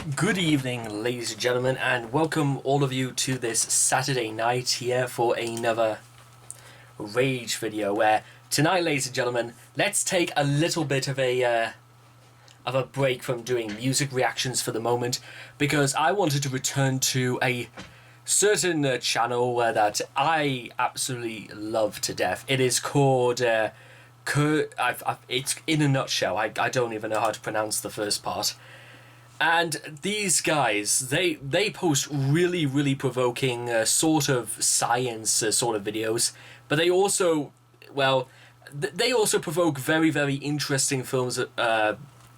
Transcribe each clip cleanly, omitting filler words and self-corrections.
Good evening, ladies and gentlemen, and welcome all of you to this Saturday night here for another Rage video, where tonight, ladies and gentlemen, let's take a little bit of a break from doing music reactions for the moment, because I wanted to return to a certain channel that I absolutely love to death. It is called it's in a nutshell. I don't even know how to pronounce the first part. And these guys, they post really provoking sort of science sort of videos, but they also, well, they also provoke very interesting films,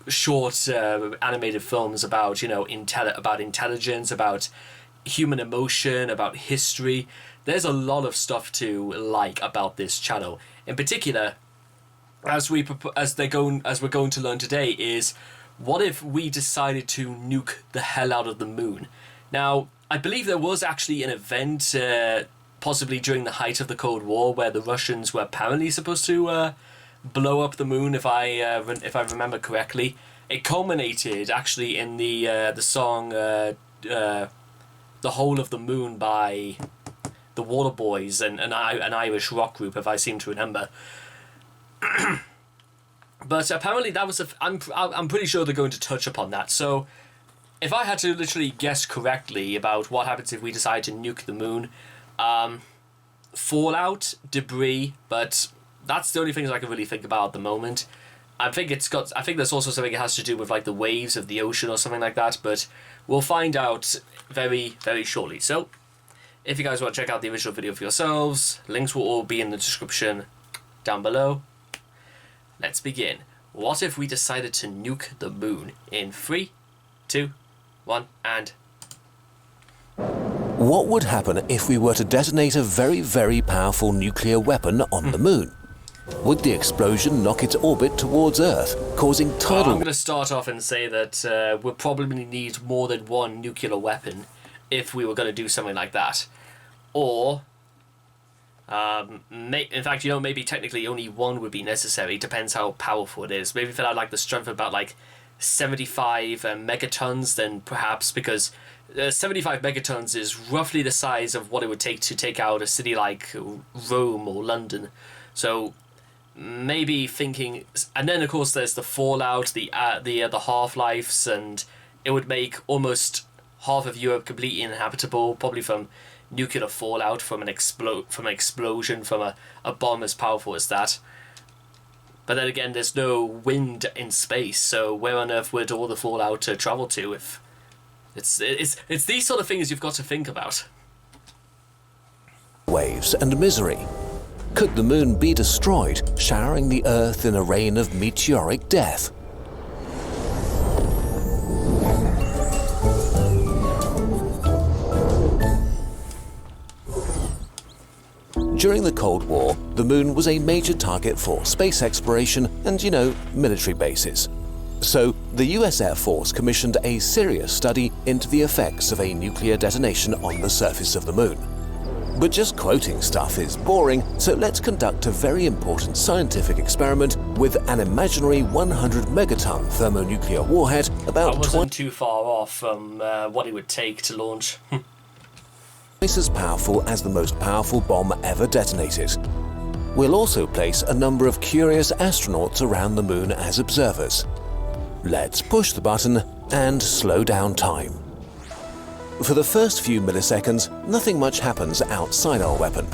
short animated films about, you know, about intelligence, about human emotion, about history. There's a lot of stuff to like about this channel. In particular, as we're going to learn today, is what if we decided to nuke the hell out of the moon? Now, I believe there was actually an event, possibly during the height of the Cold War, where the Russians were apparently supposed to blow up the moon, if I remember correctly. It culminated actually in the song "The Whole of the Moon" by the Waterboys, an Irish rock group, if I seem to remember. But apparently that was I'm pretty sure they're going to touch upon that. So if I had to literally guess correctly about what happens if we decide to nuke the moon, fallout, debris, but that's the only things I can really think about at the moment. I think there's also something that has to do with like the waves of the ocean or something like that, but we'll find out very shortly. So if you guys want to check out the original video for yourselves, links will all be in the description down below. Let's begin. What if we decided to nuke the moon in 3, 2, 1, and... What would happen if we were to detonate a very powerful nuclear weapon on the moon? Would the explosion knock its orbit towards Earth, causing tidal... I'm going to start off and say that we'll probably need more than one nuclear weapon if we were going to do something like that. Or... in fact, you know, maybe technically only one would be necessary. Depends how powerful it is. Maybe if it had like the strength of about like 75 megatons, then perhaps, because 75 megatons is roughly the size of what it would take to take out a city like Rome or London. So maybe thinking, and then of course there's the fallout, the half-lives, and it would make almost half of Europe completely uninhabitable, probably from nuclear fallout, from an explosion, from a bomb as powerful as that. But then again, there's no wind in space, so where on earth would all the fallout travel to? If it's these sort of things you've got to think about. Waves and misery. Could the moon be destroyed, showering the Earth in a rain of meteoric death? During the Cold War, the moon was a major target for space exploration and, you know, military bases. So, the US Air Force commissioned a serious study into the effects of a nuclear detonation on the surface of the moon. But just quoting stuff is boring, so let's conduct a very important scientific experiment with an imaginary 100 megaton thermonuclear warhead about... I wasn't too far off from what it would take to launch. Twice as powerful as the most powerful bomb ever detonated. We'll also place a number of curious astronauts around the moon as observers. Let's push the button and slow down time. For the first few milliseconds, nothing much happens outside our weapon.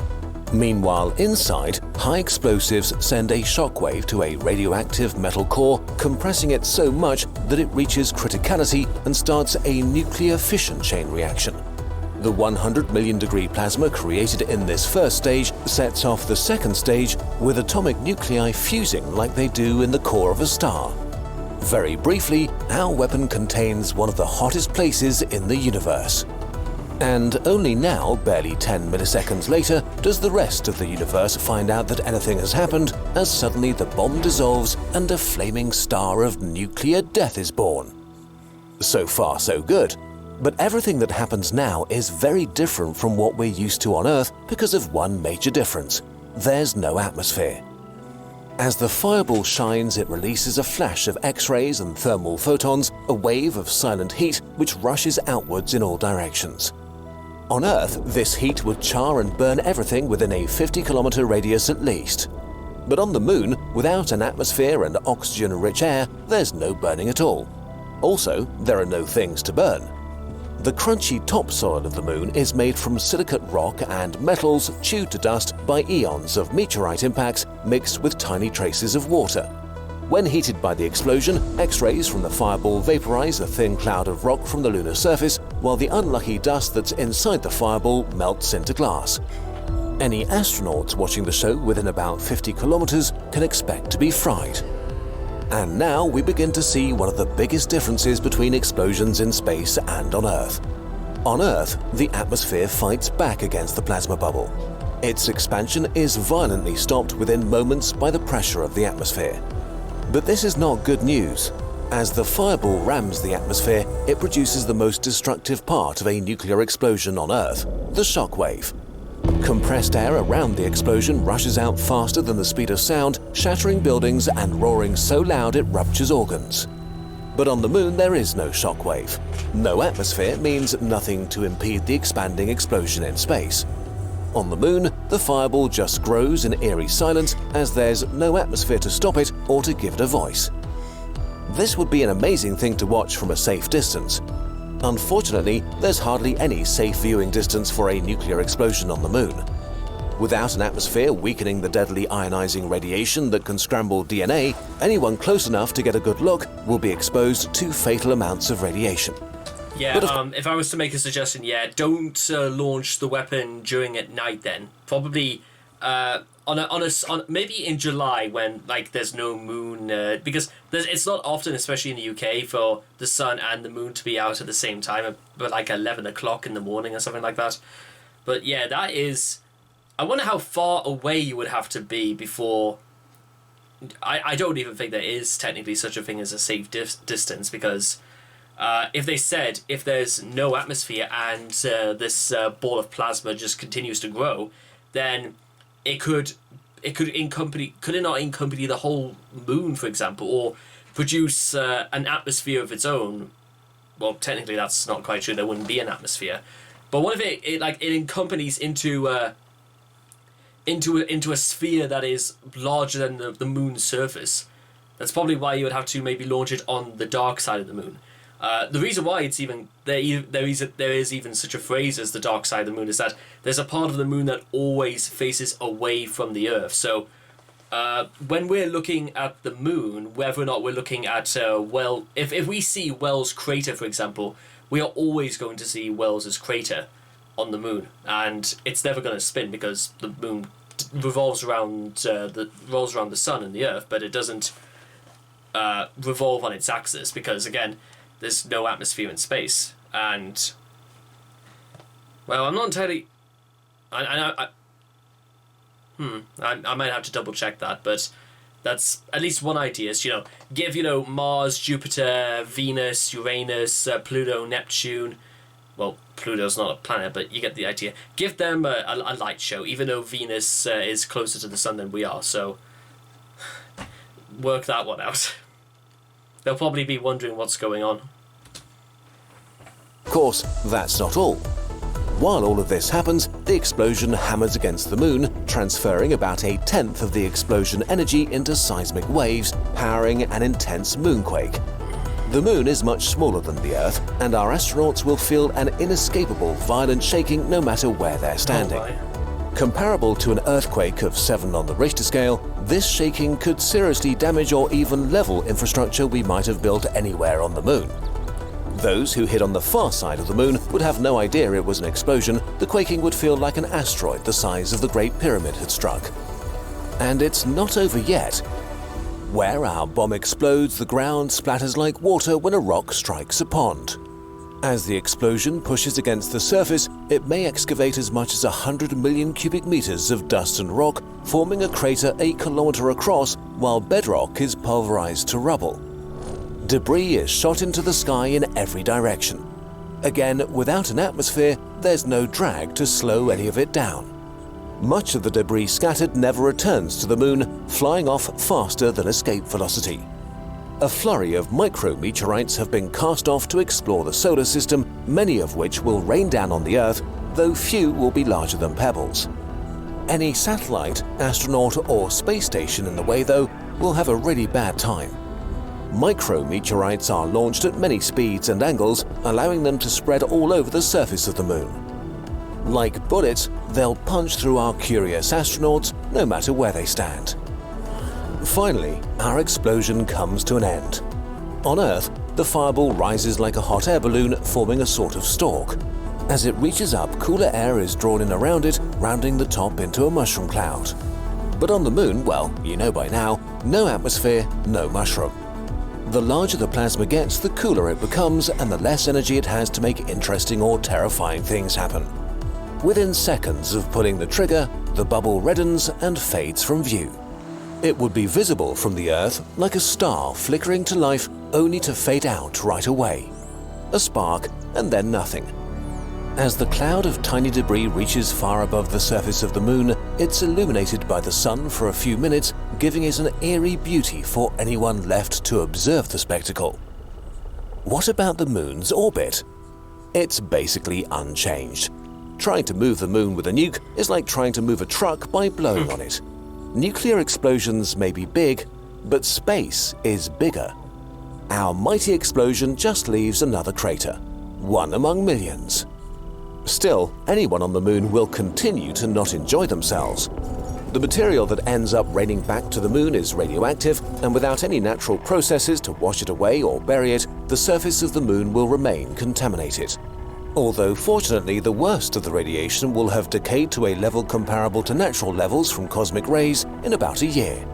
Meanwhile, inside, high explosives send a shockwave to a radioactive metal core, compressing it so much that it reaches criticality and starts a nuclear fission chain reaction. The 100 million degree plasma created in this first stage sets off the second stage, with atomic nuclei fusing like they do in the core of a star. Very briefly, our weapon contains one of the hottest places in the universe. And only now, barely 10 milliseconds later, does the rest of the universe find out that anything has happened, as suddenly the bomb dissolves and a flaming star of nuclear death is born. So far, so good. But everything that happens now is very different from what we're used to on Earth because of one major difference. There's no atmosphere. As the fireball shines, it releases a flash of X-rays and thermal photons, a wave of silent heat which rushes outwards in all directions. On Earth, this heat would char and burn everything within a 50-kilometer radius at least. But on the Moon, without an atmosphere and oxygen-rich air, there's no burning at all. Also, there are no things to burn. The crunchy topsoil of the Moon is made from silicate rock and metals chewed to dust by eons of meteorite impacts mixed with tiny traces of water. When heated by the explosion, X-rays from the fireball vaporize a thin cloud of rock from the lunar surface, while the unlucky dust that's inside the fireball melts into glass. Any astronauts watching the show within about 50 kilometers can expect to be fried. And now we begin to see one of the biggest differences between explosions in space and on Earth. On Earth, the atmosphere fights back against the plasma bubble. Its expansion is violently stopped within moments by the pressure of the atmosphere. But this is not good news. As the fireball rams the atmosphere, it produces the most destructive part of a nuclear explosion on Earth, the shock wave. Compressed air around the explosion rushes out faster than the speed of sound, shattering buildings and roaring so loud it ruptures organs. But on the Moon there is no shockwave. No atmosphere means nothing to impede the expanding explosion in space. On the Moon, the fireball just grows in eerie silence as there's no atmosphere to stop it or to give it a voice. This would be an amazing thing to watch from a safe distance. Unfortunately, there's hardly any safe viewing distance for a nuclear explosion on the Moon. Without an atmosphere weakening the deadly ionizing radiation that can scramble DNA, anyone close enough to get a good look will be exposed to fatal amounts of radiation. Yeah, if I was to make a suggestion, don't launch the weapon during at night then. Probably on maybe in July when there's no moon, because it's not often, especially in the UK, for the sun and the moon to be out at the same time, but 11 o'clock in the morning or something like that. But yeah, that is... I wonder how far away you would have to be before... I don't even think there is technically such a thing as a safe distance, because if they said if there's no atmosphere and this ball of plasma just continues to grow, then could it not accompany the whole moon, for example, or produce an atmosphere of its own? Well, technically that's not quite true. There wouldn't be an atmosphere. But what if it accompanies into a sphere that is larger than the moon's surface? That's probably why you would have to maybe launch it on the dark side of the moon. The reason why it's even there is even such a phrase as the dark side of the moon is that there's a part of the moon that always faces away from the Earth. So when we're looking at the moon, whether or not we're looking at if we see Wells' crater, for example, we are always going to see Wells' crater on the moon, and it's never going to spin because the moon revolves around the sun and the Earth, but it doesn't revolve on its axis because, again, there's no atmosphere in space. And well, I'm not entirely... I might have to double check that, but that's at least one idea. Is, give Mars, Jupiter, Venus, Uranus, Pluto, Neptune. Well, Pluto's not a planet, but you get the idea. Give them a light show, even though Venus is closer to the sun than we are. So work that one out. They'll probably be wondering what's going on. Of course, that's not all. While all of this happens, the explosion hammers against the moon, transferring about 1/10 of the explosion energy into seismic waves, powering an intense moonquake. The moon is much smaller than the Earth, and our astronauts will feel an inescapable violent shaking no matter where they're standing. Comparable to an earthquake of 7 on the Richter scale, this shaking could seriously damage or even level infrastructure we might have built anywhere on the moon. Those who hid on the far side of the moon would have no idea it was an explosion. The quaking would feel like an asteroid the size of the Great Pyramid had struck. And it's not over yet. Where our bomb explodes, the ground splatters like water when a rock strikes a pond. As the explosion pushes against the surface, it may excavate as much as 100 million cubic meters of dust and rock, forming a crater 8 kilometers across, while bedrock is pulverized to rubble. Debris is shot into the sky in every direction. Again, without an atmosphere, there's no drag to slow any of it down. Much of the debris scattered never returns to the moon, flying off faster than escape velocity. A flurry of micrometeorites have been cast off to explore the solar system, many of which will rain down on the Earth, though few will be larger than pebbles. Any satellite, astronaut or space station in the way, though, will have a really bad time. Micrometeorites are launched at many speeds and angles, allowing them to spread all over the surface of the moon. Like bullets, they'll punch through our curious astronauts no matter where they stand. Finally, our explosion comes to an end. On Earth, the fireball rises like a hot air balloon, forming a sort of stalk. As it reaches up, cooler air is drawn in around it, rounding the top into a mushroom cloud. But on the moon, well, you know by now, no atmosphere, no mushroom. The larger the plasma gets, the cooler it becomes, and the less energy it has to make interesting or terrifying things happen. Within seconds of pulling the trigger, the bubble reddens and fades from view. It would be visible from the Earth like a star flickering to life, only to fade out right away. A spark and then nothing. As the cloud of tiny debris reaches far above the surface of the moon, it's illuminated by the sun for a few minutes, giving it an eerie beauty for anyone left to observe the spectacle. What about the moon's orbit? It's basically unchanged. Trying to move the moon with a nuke is like trying to move a truck by blowing on it. Nuclear explosions may be big, but space is bigger. Our mighty explosion just leaves another crater, one among millions. Still, anyone on the moon will continue to not enjoy themselves. The material that ends up raining back to the moon is radioactive, and without any natural processes to wash it away or bury it, the surface of the moon will remain contaminated. Although fortunately the worst of the radiation will have decayed to a level comparable to natural levels from cosmic rays in about a year.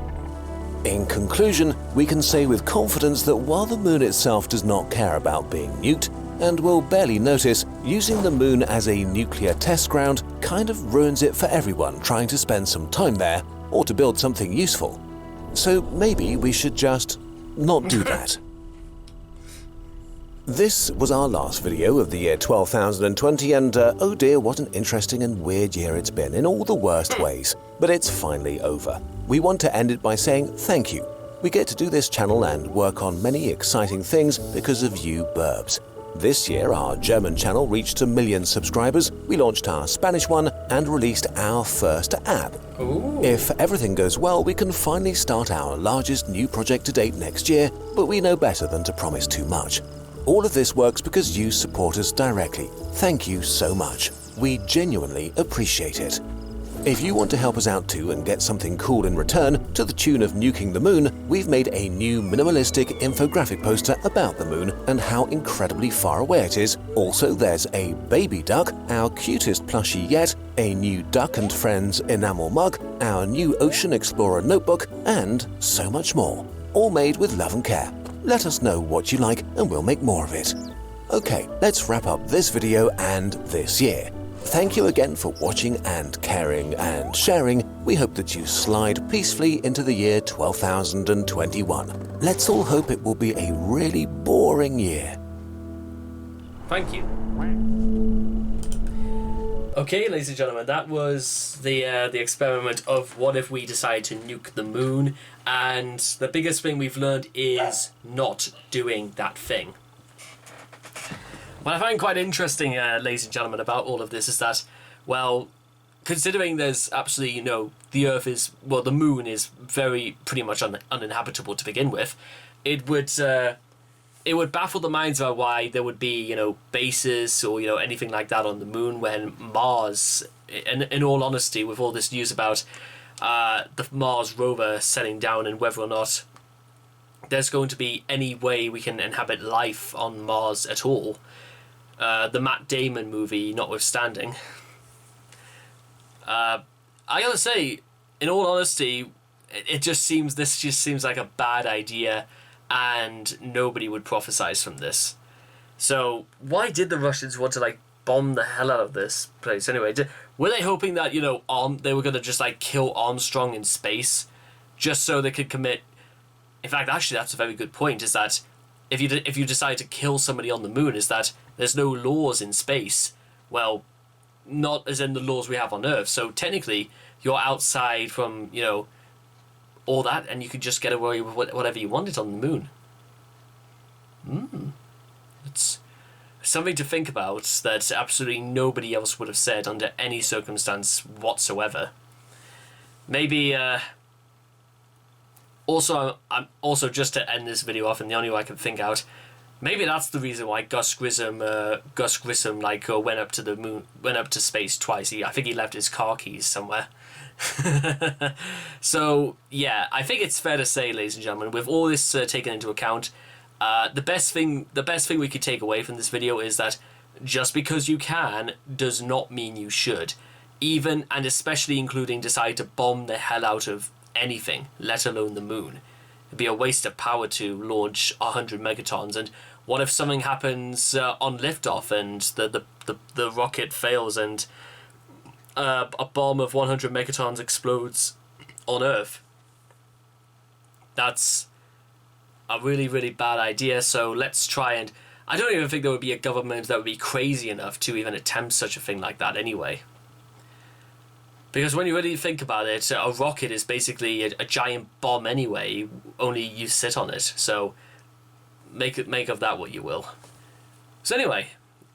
In conclusion, we can say with confidence that while the moon itself does not care about being nuked, and will barely notice, using the moon as a nuclear test ground kind of ruins it for everyone trying to spend some time there or to build something useful. So maybe we should just not do that. This was our last video of the year 12,020, and oh dear, what an interesting and weird year it's been in all the worst ways. But it's finally over. We want to end it by saying thank you. We get to do this channel and work on many exciting things because of you burbs. This year, our German channel reached 1 million subscribers, we launched our Spanish one, and released our first app. Ooh. If everything goes well, we can finally start our largest new project to date next year, but we know better than to promise too much. All of this works because you support us directly. Thank you so much. We genuinely appreciate it. If you want to help us out too and get something cool in return, to the tune of nuking the moon, we've made a new minimalistic infographic poster about the moon and how incredibly far away it is. Also, there's a baby duck, our cutest plushie yet, a new Duck and Friends enamel mug, our new Ocean Explorer notebook, and so much more. All made with love and care. Let us know what you like and we'll make more of it. Okay, let's wrap up this video and this year. Thank you again for watching and caring and sharing. We hope that you slide peacefully into the year 12,021. Let's all hope it will be a really boring year. Thank you. Okay, ladies and gentlemen, that was the experiment of what if we decide to nuke the moon, and the biggest thing we've learned is not doing that thing. What I find quite interesting, ladies and gentlemen, about all of this is that, well, considering there's absolutely, the moon is pretty much uninhabitable to begin with, it would baffle the minds about why there would be, bases or, anything like that on the moon when Mars, in all honesty, with all this news about the Mars rover setting down and whether or not there's going to be any way we can inhabit life on Mars at all, the Matt Damon movie notwithstanding, I gotta say, in all honesty, this just seems like a bad idea, and nobody would prophesize from this. So why did the Russians want to bomb the hell out of this place anyway? Were they hoping that they were gonna just kill Armstrong in space, just so they could commit? In fact, actually, that's a very good point. Is that if you decide to kill somebody on the moon, is that there's no laws in space? Well, not as in the laws we have on Earth. So technically, you're outside from, you know, all that, and you could just get away with whatever you wanted on the moon. It's something to think about that absolutely nobody else would have said under any circumstance whatsoever. Maybe, also, also just to end this video off, and the only way I can think out, maybe that's the reason why Gus Grissom like went up to the moon, went up to space twice. I think he left his car keys somewhere. So yeah, I think it's fair to say, ladies and gentlemen, with all this taken into account, the best thing we could take away from this video is that just because you can does not mean you should, even and especially including decide to bomb the hell out of anything, let alone the moon. It'd be a waste of power to launch 100 megatons. And what if something happens on liftoff and the rocket fails and a bomb of 100 megatons explodes on Earth? That's a really, really bad idea. So let's try and... I don't even think there would be a government that would be crazy enough to even attempt such a thing like that anyway. Because when you really think about it, a rocket is basically a giant bomb anyway, only you sit on it. So make of that what you will. So anyway,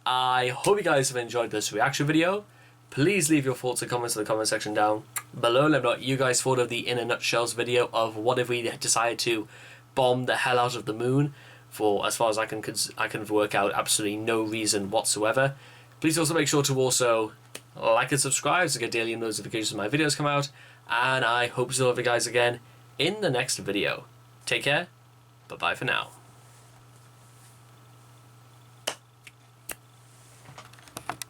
I hope you guys have enjoyed this reaction video. Please leave your thoughts and comments in the comment section down below. Let me know what you guys thought of the In a Nutshells video of what if we decided to bomb the hell out of the moon for, as far as I can work out, absolutely no reason whatsoever. Please also make sure to also like and subscribe to get daily notifications when my videos come out, and I hope to see all of you guys again in the next video. Take care, bye bye for now.